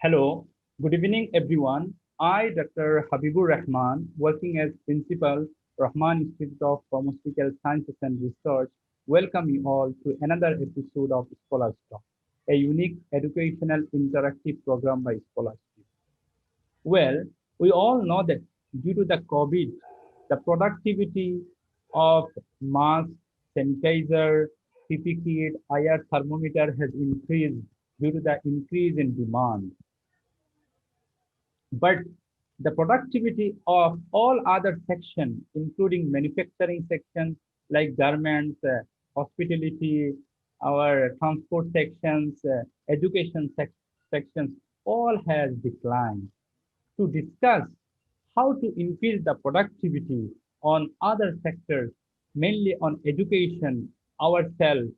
Hello, good evening everyone. I, Dr. Habibur Rahman, working as Principal, Rahman Institute of Pharmaceutical Sciences and Research, welcome you all to another episode of Scholars Talk, a unique educational interactive program by Scholars. Well, we all know that due to the COVID, the productivity of mask, sanitizer, PP kit, IR thermometer has increased due to the increase in demand. But the productivity of all other sections, including manufacturing sections like garments, hospitality, our transport sections, education sections, all has declined. To discuss how to increase the productivity on other sectors, mainly on education, ourselves,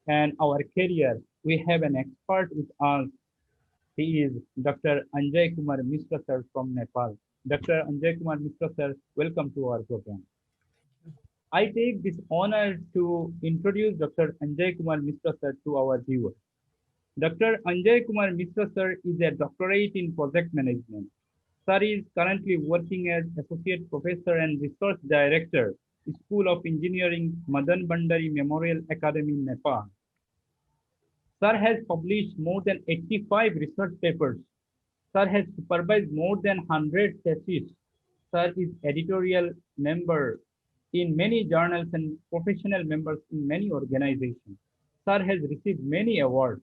and our career, we have an expert with us. He is Dr. Anjay Kumar Mishra sir from Nepal. Dr. Anjay Kumar Mishra sir, welcome to our program. I take this honor to introduce Dr. Anjay Kumar Mishra sir to our viewers. Dr. Anjay Kumar Mishra sir is a doctorate in project management. Sir is currently working as Associate Professor and Research Director, School of Engineering, Madan Bandari Memorial Academy, Nepal. Sir has published more than 85 research papers. Sir has supervised more than 100 theses. Sir is editorial member in many journals and professional members in many organizations. Sir has received many awards.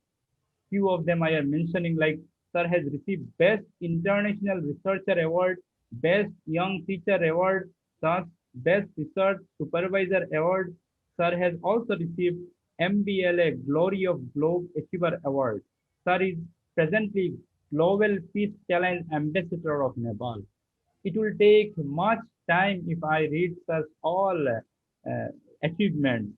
Few of them I am mentioning, like Sir has received Best International Researcher Award, Best Young Teacher Award, thus Best Research Supervisor Award. Sir has also received MBLA Glory of Globe Achiever Award. Sir is presently Global Peace Challenge Ambassador of Nepal. It will take much time if I read such all achievements.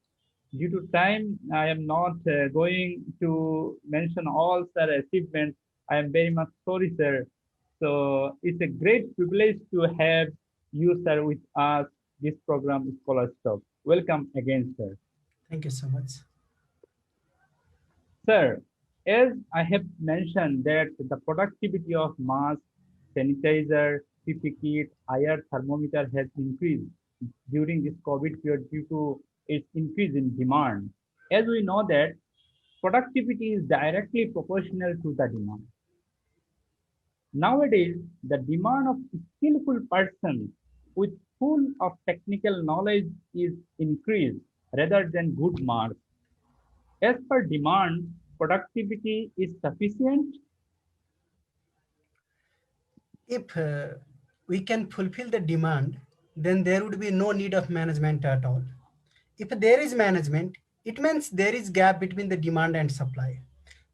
Due to time, I am not going to mention all sir achievements. I am very much sorry, sir. So it's a great privilege to have you, sir, with us. This program is Scholar Talk. Welcome again, sir. Thank you so much. Sir, as I have mentioned that the productivity of mask, sanitizer, PPE kit, IR thermometer has increased during this COVID period due to its increase in demand. As we know that productivity is directly proportional to the demand. Nowadays, the demand of skillful persons with full of technical knowledge is increased rather than good marks. As per demand, productivity is sufficient. If we can fulfill the demand, then there would be no need of management at all. If there is management, it means there is gap between the demand and supply.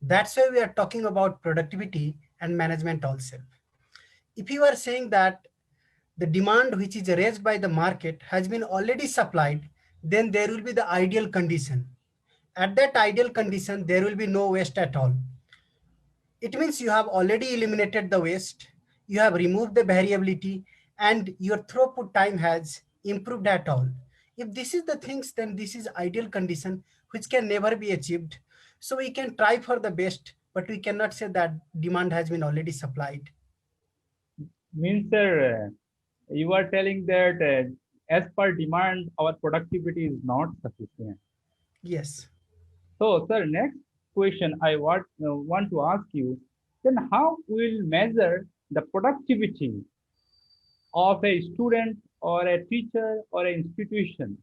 That's why we are talking about productivity and management also. If you are saying that the demand which is raised by the market has been already supplied, then there will be the ideal condition. At that ideal condition, there will be no waste at all. It means you have already eliminated the waste, you have removed the variability, and your throughput time has improved at all. If this is the things, then this is ideal condition which can never be achieved. So we can try for the best, but we cannot say that demand has been already supplied. Means, sir, you are telling that as per demand, our productivity is not sufficient. Yes. So, sir, next question I want to ask you, then how will measure the productivity of a student or a teacher or an institution?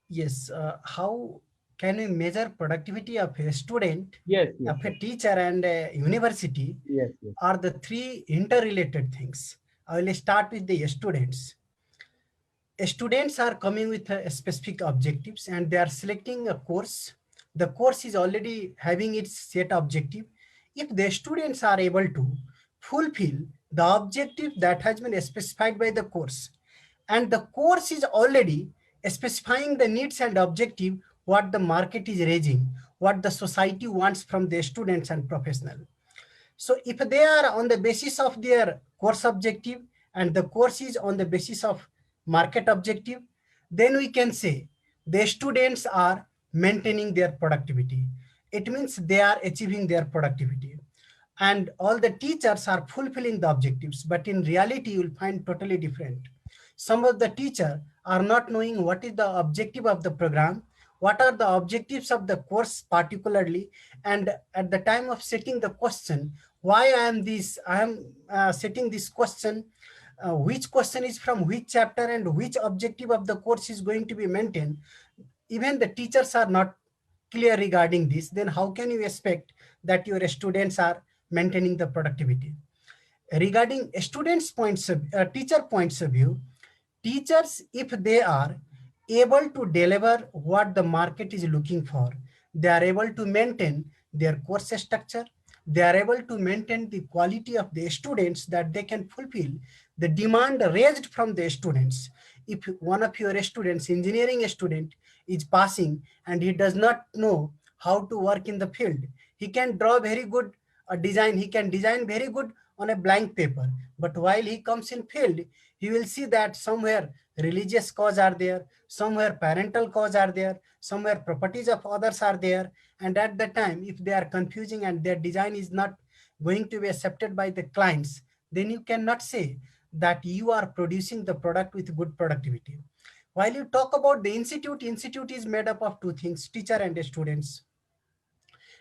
Yes. How can we measure productivity of a student, Yes, yes, of a sir. teacher, and a university? Yes, yes. Are the three interrelated things. I will start with the students. Students are coming with specific objectives and they are selecting a course. The course is already having its set objective. If the students are able to fulfill the objective that has been specified by the course, and the course is already specifying the needs and objective what the market is raising, what the society wants from the students and professional. So if they are on the basis of their course objective and the course is on the basis of market objective, then we can say the students are maintaining their productivity. It means they are achieving their productivity. and all the teachers are fulfilling the objectives, but in reality you will find totally different. Some of the teacher are not knowing what is the objective of the program, what are the objectives of the course particularly, and at the time of setting the question, why I am setting this question, which question is from which chapter and which objective of the course is going to be maintained. Even the teachers are not clear regarding this, then how can you expect that your students are maintaining the productivity? Regarding students points of teacher points of view, teachers, if they are able to deliver what the market is looking for, they are able to maintain their course structure, they are able to maintain the quality of the students, that they can fulfill the demand raised from the students. If one of your students, engineering student, is passing and he does not know how to work in the field, he can draw very good design, he can design very good on a blank paper, but while he comes in field, he will see that somewhere religious cause are there, somewhere parental cause are there, somewhere properties of others are there, and at the time if they are confusing and their design is not going to be accepted by the clients, then you cannot say that you are producing the product with good productivity. While you talk about the institute is made up of two things, teacher and students,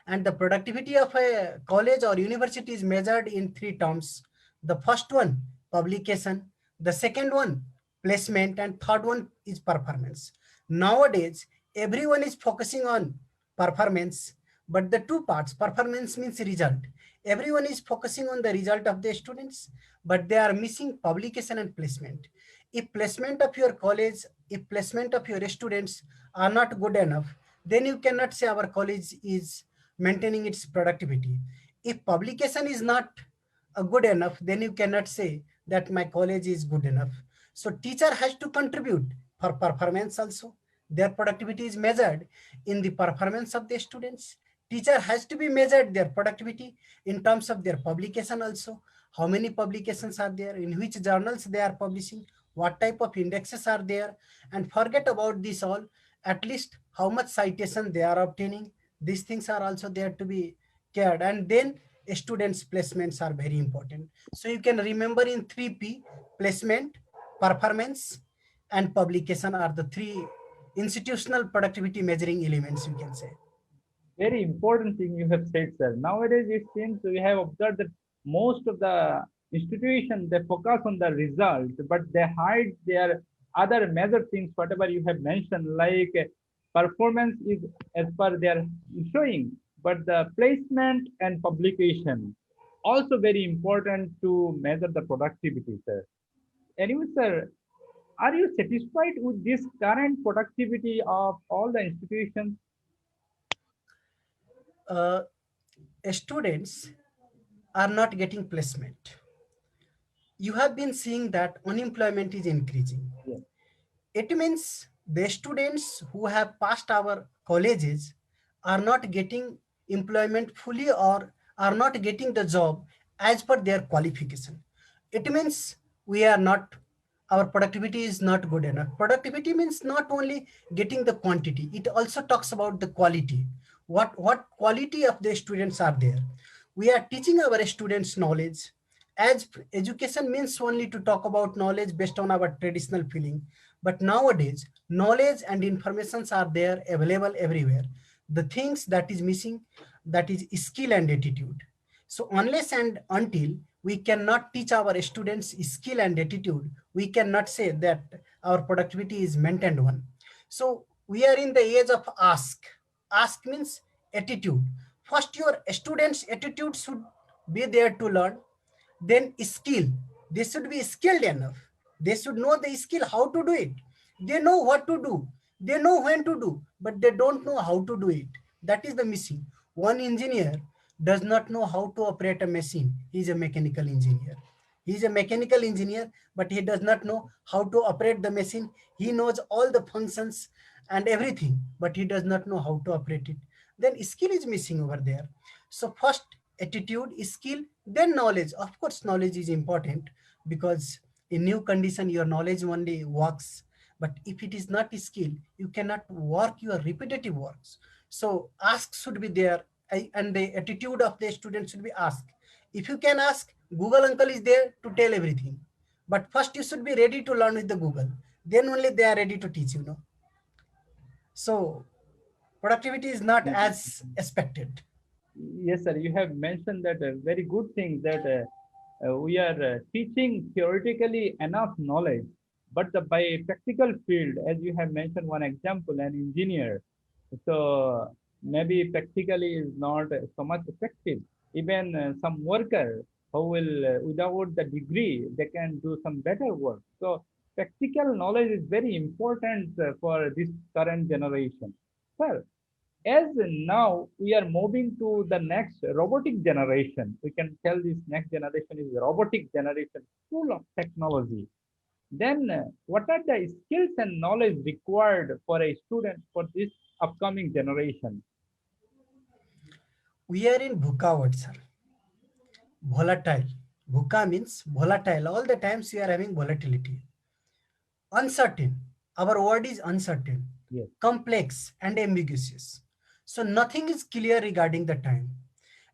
and the productivity of a college or university is measured in three terms. The first one, publication. The second one, placement. And third one is performance. Nowadays, everyone is focusing on performance, but the two parts, performance means result. Everyone is focusing on the result of the students, but they are missing publication and placement. If placement of your college, if placement of your students are not good enough, then you cannot say our college is maintaining its productivity. If publication is not good enough, then you cannot say that my college is good enough. So teacher has to contribute for performance also. Their productivity is measured in the performance of the students. Teacher has to be measured their productivity in terms of their publication also. How many publications are there, in which journals they are publishing, what type of indexes are there, and forget about this all, at least how much citation they are obtaining. These things are also there to be cared. And then students placements are very important. So you can remember in 3P, placement, performance, and publication are the three institutional productivity measuring elements, you can say. Very important thing you have said, sir. Nowadays, it seems we have observed that most of the institutions they focus on the result, but they hide their other major things, whatever you have mentioned, like performance is as per their showing, but the placement and publication also very important to measure the productivity, sir. Anyway, sir, are you satisfied with this current productivity of all the institutions? uh, Students are not getting placement. You have been seeing that unemployment is increasing. Yes. It means the students who have passed our colleges are not getting employment fully, or are not getting the job as per their qualification. It means we are not, our productivity is not good enough. Productivity means not only getting the quantity, it also talks about the quality. What quality of the students are there? We are teaching our students knowledge, as education means only to talk about knowledge based on our traditional feeling. But nowadays knowledge and informations are there available everywhere. The things that is missing, that is skill and attitude. So unless and until we cannot teach our students skill and attitude, we cannot say that our productivity is maintained one. So we are in the age of ask. Ask means attitude. First your students attitude should be there to learn. Then skill, they should be skilled enough, they should know the skill how to do it. They know what to do, they know when to do, but they don't know how to do it. That is the missing. One engineer does not know how to operate a machine, he is a mechanical engineer. He is a mechanical engineer, but he does not know how to operate the machine. He knows all the functions and everything, but he does not know how to operate it. Then skill is missing over there. So first attitude, skill, then knowledge. Of course knowledge is important, because in new condition your knowledge only works. But if it is not skill, you cannot work your repetitive works. So ask should be there, and the attitude of the student should be ask. If you can ask, Google uncle is there to tell everything. But first you should be ready to learn with the Google. Then only they are ready to teach, you know. So productivity is not Yes, as expected. yes, sir. You have mentioned that very good thing that we are teaching theoretically enough knowledge, but by practical field, as you have mentioned one example, an engineer. So maybe practically is not so much effective. Even some worker who will, without the degree, they can do some better work. So practical knowledge is very important for this current generation. Sir, as now we are moving to the next robotic generation, we can tell this next generation is robotic generation, full of technology. Then, what are the skills and knowledge required for a student for this upcoming generation? We are in VUCA world, sir. Volatile. VUCA means volatile. All the times we are having volatility. Uncertain. Our word is uncertain, Yes, complex, and ambiguous. So nothing is clear regarding the time.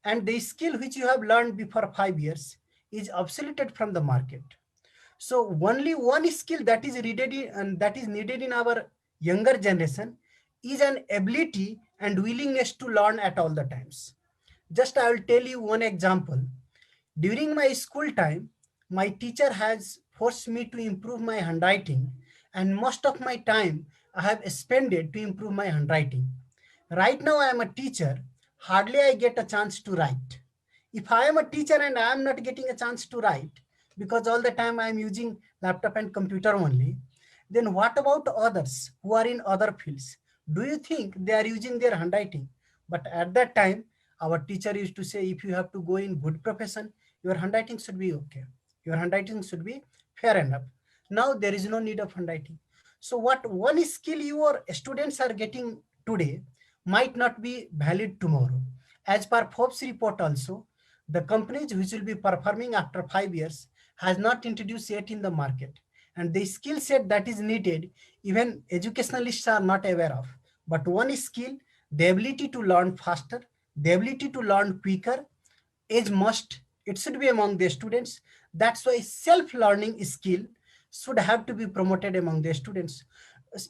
And the skill which you have learned before 5 years is obsoleted from the market. So only one skill that is needed and that is needed in our younger generation is an ability and willingness to learn at all the times. Just I will tell you one example. During my school time, my teacher has forced me to improve my handwriting, and most of my time I have spent it to improve my handwriting. Right now, I am a teacher, hardly I get a chance to write. If I am a teacher and I am not getting a chance to write, because all the time I am using laptop and computer only, then what about others who are in other fields? Do you think they are using their handwriting? But at that time, our teacher used to say, if you have to go in good profession, your handwriting should be okay. Your handwriting should be fair enough. Now there is no need of handwriting. So what one skill your students are getting today might not be valid tomorrow. As per Forbes report also, the companies which will be performing after 5 years has not introduced yet in the market. And the skill set that is needed, even educationalists are not aware of. But one skill, the ability to learn faster, the ability to learn quicker is must. It should be among the students. That's why self-learning skill should have to be promoted among the students.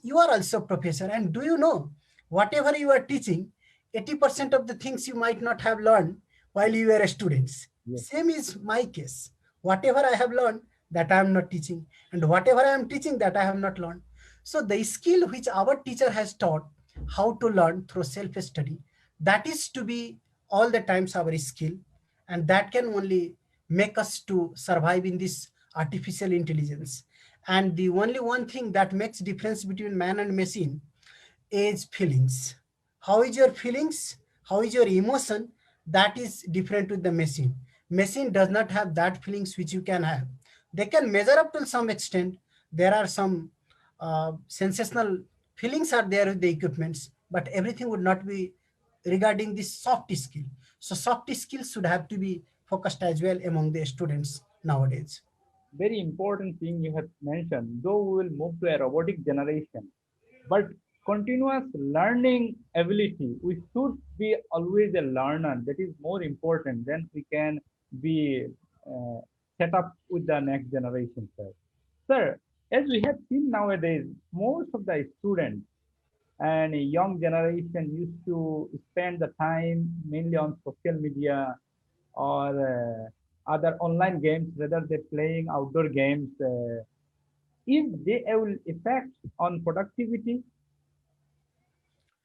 You are also a professor, and do you know, whatever you are teaching, 80% of the things you might not have learned while you were students. yes, Same is my case. Whatever I have learned, that I am not teaching, and whatever I am teaching, that I have not learned. So the skill which our teacher has taught how to learn through self-study, that is to be all the times our skill, and that can only make us to survive in this artificial intelligence. And the only one thing that makes difference between man and machine is feelings. How is your feelings? How is your emotion? That is different with the machine. Machine does not have that feelings which you can have. They can measure up to some extent. There are some sensational feelings are there with the equipments, but everything would not be regarding this soft skill. So soft skills should have to be focused as well among the students nowadays. very important thing you have mentioned. Though we will move to a robotic generation, but continuous learning ability, we should be always a learner. That is more important. Then we can be uh, set up with the next generation, sir. Sir, as we have seen nowadays, most of the students and a young generation used to spend the time mainly on social media or other online games rather than playing outdoor games. If they will affect on productivity,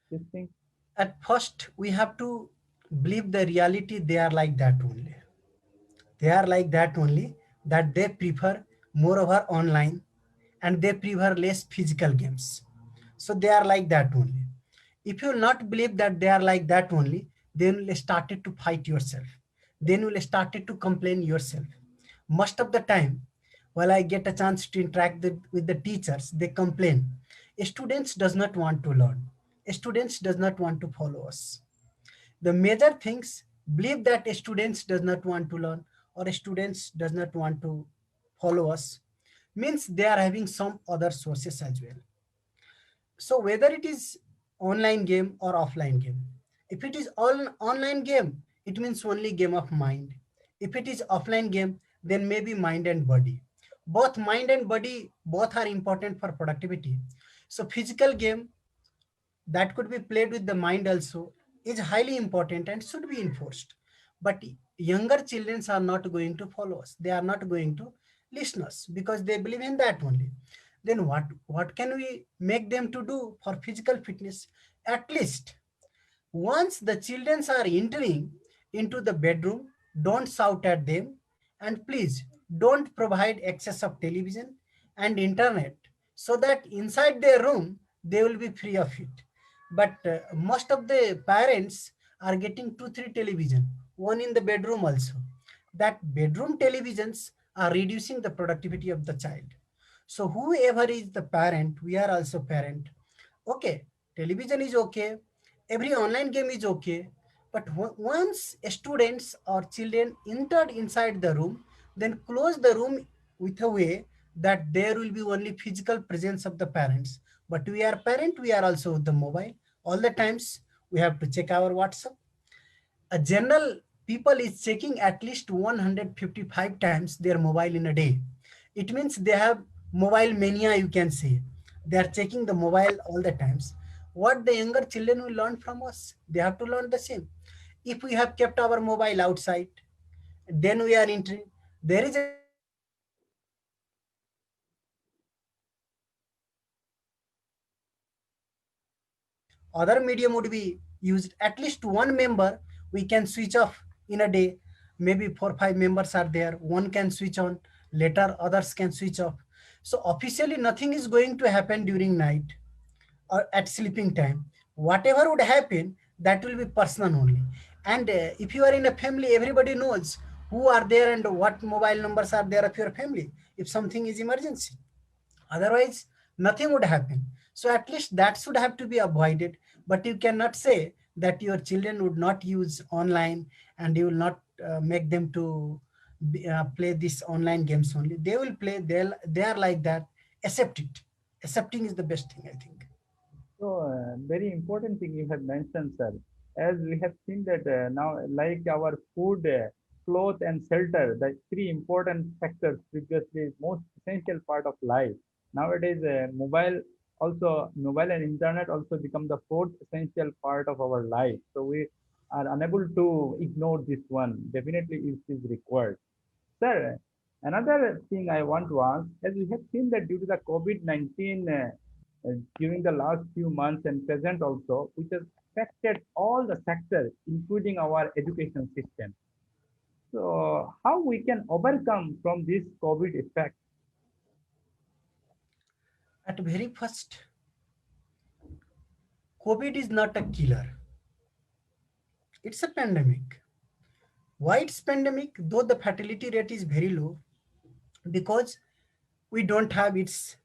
this thing. At first, we have to believe the reality they are like that only. They are like that only, that they prefer more over online and they prefer less physical games. So they are like that only. If you will not believe that they are like that only, then you will start to fight yourself. Then you will start to complain yourself. Most of the time, while I get a chance to interact with the teachers, they complain. Students does not want to learn. Students does not want to follow us. The major things believe that students does not want to learn or students does not want to follow us means they are having some other sources as well. So whether it is online game or offline game, If it is all online game, it means only game of mind. If it is offline game, then maybe mind and body. Both mind and body, both are important for productivity. So physical game that could be played with the mind also is highly important and should be enforced. But younger children are not going to follow us. They are not going to listen us because they believe in that only. Then what can we make them to do for physical fitness? At least once the children are entering into the bedroom, don't shout at them, and please don't provide access of television and internet so that inside their room they will be free of it. But most of the parents are getting two, three television, one in the bedroom also. That bedroom televisions are reducing the productivity of the child. So whoever is the parent, we are also parent. Okay, television is okay, every online game is okay, but once students or children entered inside the room, then close the room with a way that there will be only physical presence of the parents. But we are parent, we are also with the mobile all the times. We have to check our WhatsApp. A general people is checking at least 155 times their mobile in a day. It means they have mobile mania, you can say. They are checking the mobile all the times. What the younger children will learn from us, they have to learn the same. If we have kept our mobile outside, then we are entering. There is a chance that other medium would be used. If we have kept our mobile outside, then there is a chance that other medium would be used. At least one member we can switch off in a day. Maybe 4 5 members are there, one can switch on, later others can switch off. So officially nothing is going to happen during night or at sleeping time. Whatever would happen, that will be personal only. And if you are in a family, everybody knows who are there and what mobile numbers are there of your family if something is emergency. Otherwise nothing would happen. So at least that should have to be avoided. But you cannot say that your children would not use online and you will not make them to play these online games only. They will play, they are like that. Accept it. Accepting is the best thing, I think. So, very important thing you have mentioned, sir. As we have seen that now, like our food, cloth, and shelter, the three important factors previously most essential part of life. Nowadays, mobile and internet also become the fourth essential part of our life. So we are unable to ignore this one. Definitely, it is required. Sir, another thing I want to ask, as we have seen that due to the COVID-19 during the last few months and present also, which has affected all the sectors, including our education system. So, how we can overcome from this COVID effect? At very first, COVID is not a killer. It's a pandemic. Why it's pandemic? Though the fatality rate is very low, because we don't have its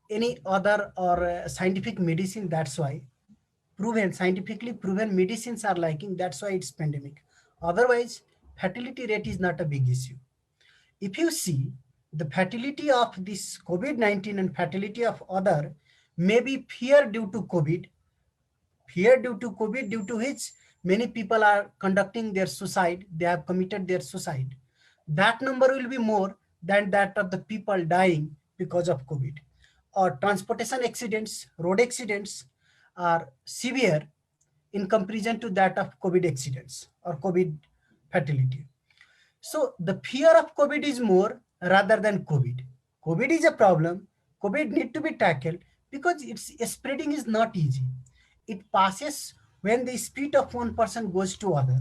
any other or scientific medicine. That's why proven, scientifically proven medicines are lacking. That's why it's pandemic. Otherwise, fatality rate is not a big issue. If you see the fatality of this COVID-19 and fatality of other, maybe fear due to COVID, fear due to COVID, due to which many people are conducting their suicide, they have committed their suicide. That number will be more than that of the people dying because of COVID. Or transportation accidents, road accidents are severe in comparison to that of COVID accidents or COVID fatality. So the fear of COVID is more rather than COVID. COVID is a problem. COVID need to be tackled because its spreading is not easy. It passes when the speed of one person goes to other.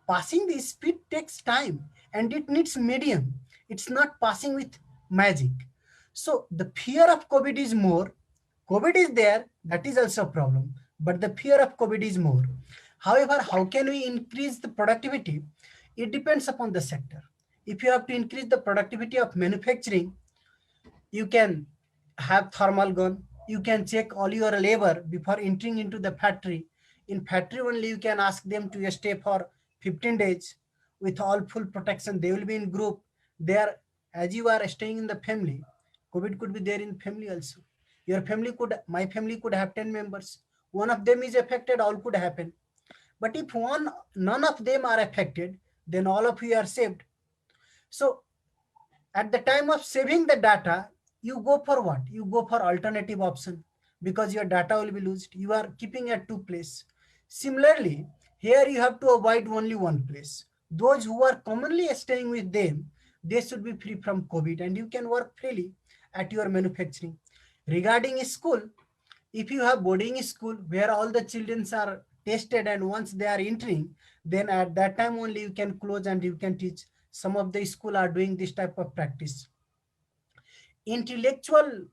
Passing the speed takes time and it needs medium. It's not passing with magic. So the fear of COVID is more. COVID is there, that is also a problem, but the fear of COVID is more. However, how can we increase the productivity? It depends upon the sector. If you have to increase the productivity of manufacturing, you can have thermal gun. You can check all your labor before entering into the factory. In factory only, you can ask them to stay for 15 days with all full protection. They will be in group. They are, as you are staying in the family, COVID could be there in family also. Your family could, my family could have 10 members. One of them is affected, all could happen. But if none of them are affected, then all of you are saved. So at the time of saving the data, you go for what? You go for alternative option because your data will be lost. You are keeping at two place. Similarly, here you have to avoid only one place. Those who are commonly staying with them, they should be free from COVID and you can work freely at your manufacturing. Regarding school, if you have boarding school where all the children are tested and once they are entering, then at that time only you can close and you can teach. Some of the school are doing this type of practice. Intellectual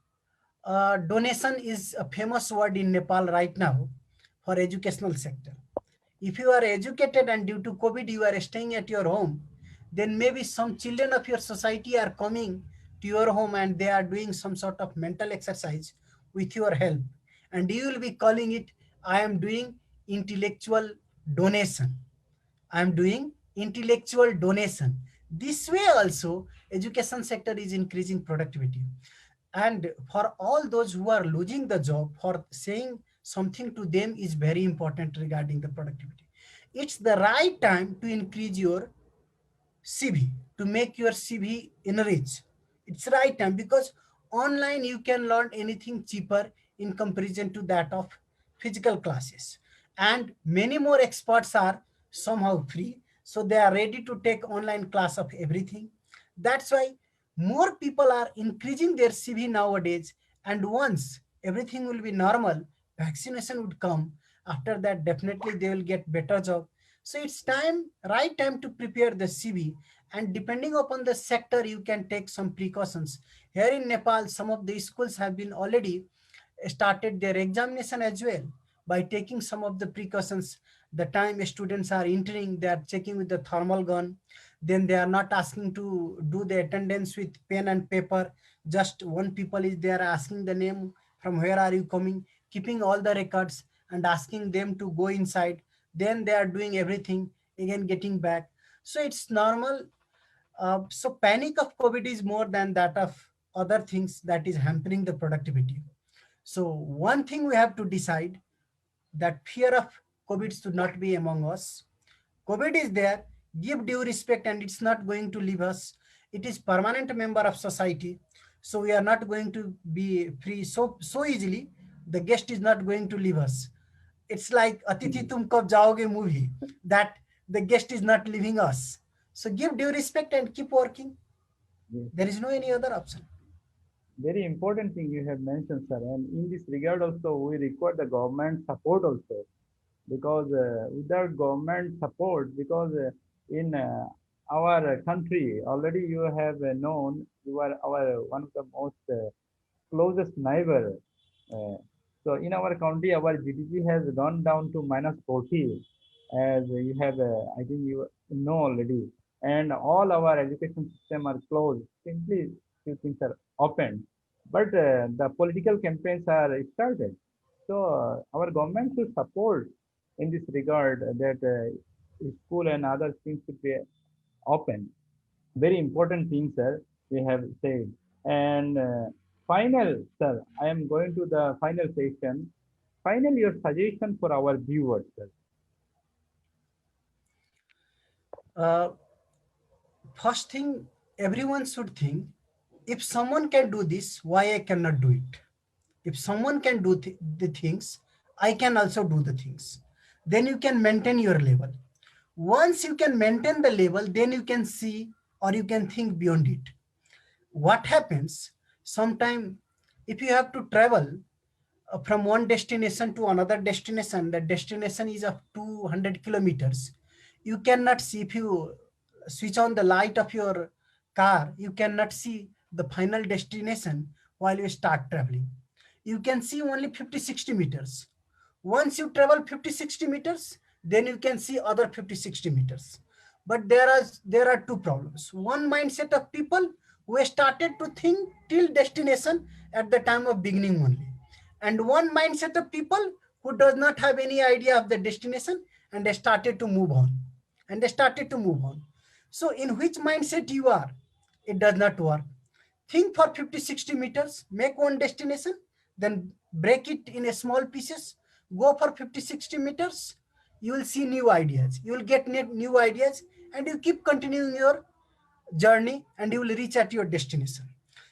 donation is a famous word in Nepal right now for educational sector. If you are educated and due to COVID you are staying at your home, then maybe some children of your society are coming to your home and they are doing some sort of mental exercise with your help. And you will be calling it, I am doing intellectual donation. I am doing intellectual donation. This way also, education sector is increasing productivity. And for all those who are losing the job, for saying something to them is very important regarding the productivity. It's the right time to increase your CV, to make your CV enrich. It's right time because online you can learn anything cheaper in comparison to that of physical classes. And many more experts are somehow free. So they are ready to take online class of everything. That's why more people are increasing their CV nowadays. And once everything will be normal, vaccination would come. After that, definitely they will get better job. So it's right time to prepare the CV. And depending upon the sector, you can take some precautions. Here in Nepal, some of the schools have been already started their examination as well by taking some of the precautions. The time students are entering, they are checking with the thermal gun. Then they are not asking to do the attendance with pen and paper. Just one people is there asking the name, from where are you coming, keeping all the records and asking them to go inside. Then they are doing everything, again getting back. So it's normal. So panic of COVID is more than that of other things that is hampering the productivity. So one thing we have to decide, that fear of COVID should not be among us. COVID is there, give due respect and it's not going to leave us. It is permanent member of society. So we are not going to be free so easily. The guest is not going to leave us. It's like Atithi Mhm. Tum Kab Jaoge movie, that the guest is not leaving us. So give due respect and keep working. Yes. There is no any other option. Very important thing you have mentioned, sir. And in this regard also, we require the government support also, because without government support, because in our country already you have known, you are our one of the most closest neighbor. Uh, so in our country, our GDP has gone down to -40, as you have, I think you know already, and all our education system are closed. Simply, few things are open, but the political campaigns are started. So our government should support in this regard, that school and other things should be open. Very important thing, sir, we have said. And final, sir, I am going to the final section. Final, your suggestion for our viewers, sir. Uh, First thing, everyone should think, if someone can do this, why I cannot do it? If someone can do the things, I can also do the things. Then you can maintain your level. Once you can maintain the level, then you can see or you can think beyond it. What happens sometime, if you have to travel from one destination to another destination, the destination is of 200 kilometers. You cannot see, if you switch on the light of your car, you cannot see the final destination while you start traveling. You can see only 50-60 meters. Once you travel 50-60 meters, then you can see other 50-60 meters. But there are two problems. One mindset of people who started to think till destination at the time of beginning only, and one mindset of people who does not have any idea of the destination and they started to move on, so in which mindset you are, it does not work. Think for 50-60 meters, make one destination, then break it in a small pieces, go for 50-60 meters, you will see new ideas, you will get new ideas, and you keep continuing your journey, and you will reach at your destination.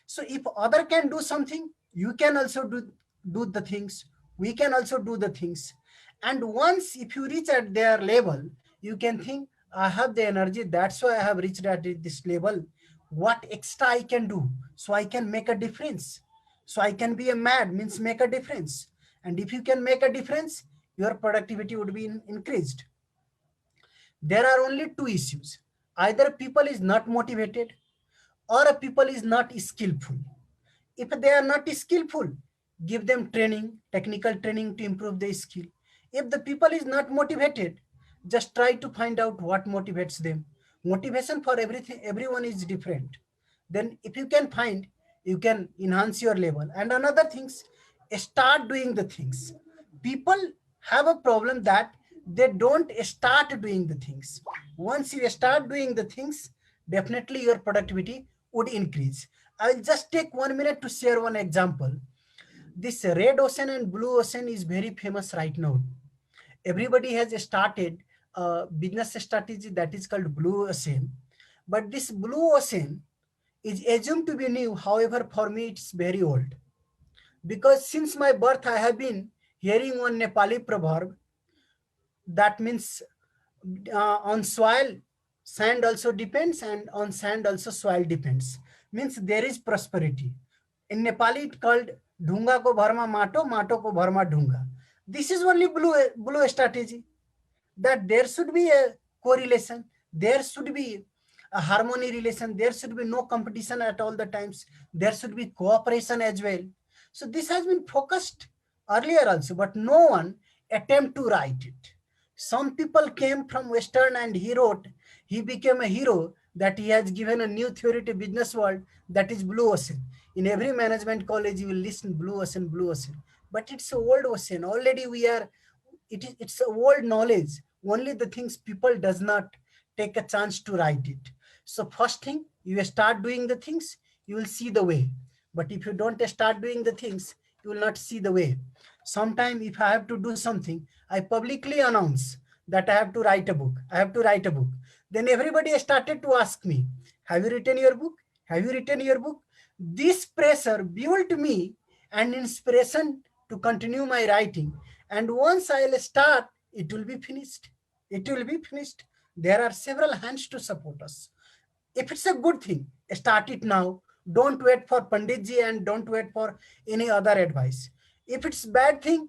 So if other can do something, you can also do the things, we can also do the things. And once if you reach at their level, you can think, I have the energy, that's why I have reached at this level. What extra I can do so I can make a difference? So I can be a mad means make a difference. And if you can make a difference, your productivity would be increased. There are only two issues. Either people is not motivated, or a people is not skillful. If they are not skillful, give them training, technical training to improve their skill. If the people is not motivated, just try to find out what motivates them. Motivation for everything, everyone is different. Then if you can find, you can enhance your level. And another things, start doing the things. People have a problem that they don't start doing the things. Once you start doing the things, definitely your productivity would increase. I will just take 1 minute to share one example. This red ocean and blue ocean is very famous right now. Everybody has started a business strategy that is called blue ocean. But this blue ocean is assumed to be new. However, for me, it's very old. Because since my birth, I have been hearing one Nepali proverb that means on soil, sand also depends, and on sand also soil depends. Means there is prosperity. In Nepali, it called Dhunga ko bharma mato, mato ko bharma dhunga. This is only blue strategy, that there should be a correlation, there should be a harmony relation, there should be no competition at all the times, there should be cooperation as well. So this has been focused earlier also, but no one attempt to write it. Some people came from Western and he wrote, he became a hero, that he has given a new theory to business world, that is blue ocean. In every management college, you will listen blue ocean, blue ocean. But it's a old ocean. Already we are, it's a old knowledge. Only the things people does not take a chance to write it. So first thing, you start doing the things, you will see the way. But if you don't start doing the things, you will not see the way. Sometime if I have to do something, I publicly announce that I have to write a book. I have to write a book. Then everybody started to ask me, have you written your book? Have you written your book? This pressure built me an inspiration to continue my writing. And once I'll start, it will be finished. It will be finished. There are several hands to support us. If it's a good thing, start it now. Don't wait for Panditji and don't wait for any other advice. If it's bad thing,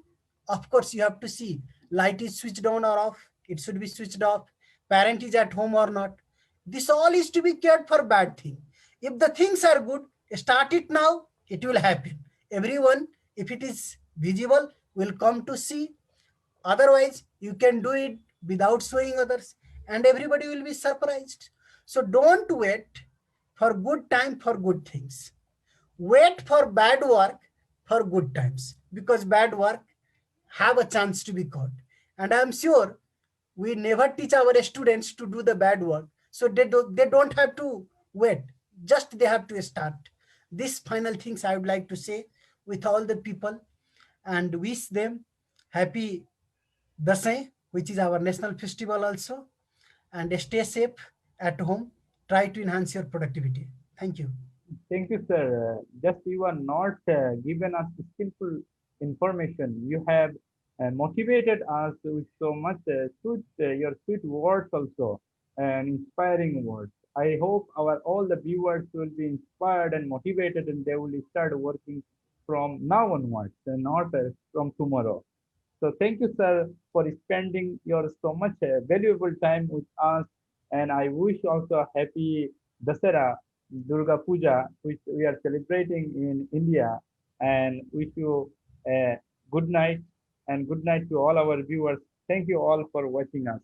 of course you have to see light is switched on or off. It should be switched off. Parent is at home or not. This all is to be cared for bad thing. If the things are good, start it now. It will happen. Everyone, if it is visible, will come to see. Otherwise, you can do it without showing others, and everybody will be surprised. So don't wait for good time for good things. Wait for bad work for good times, because bad work have a chance to be caught. And I'm sure we never teach our students to do the bad work. So they don't have to wait. Just they have to start. These final things I would like to say with all the people, and wish them happy Dasai, which is our national festival also, and stay safe at home. Try to enhance your productivity. Thank you. Thank you, sir. Just you are not given us skillful information. You have motivated us with so much your sweet words also, and inspiring words. I hope our all the viewers will be inspired and motivated, and they will start working from now onwards, and not from tomorrow. So thank you, sir, for spending your so much valuable time with us. And I wish also a happy Dasara, Durga Puja, which we are celebrating in India. And wish you a good night and good night to all our viewers. Thank you all for watching us.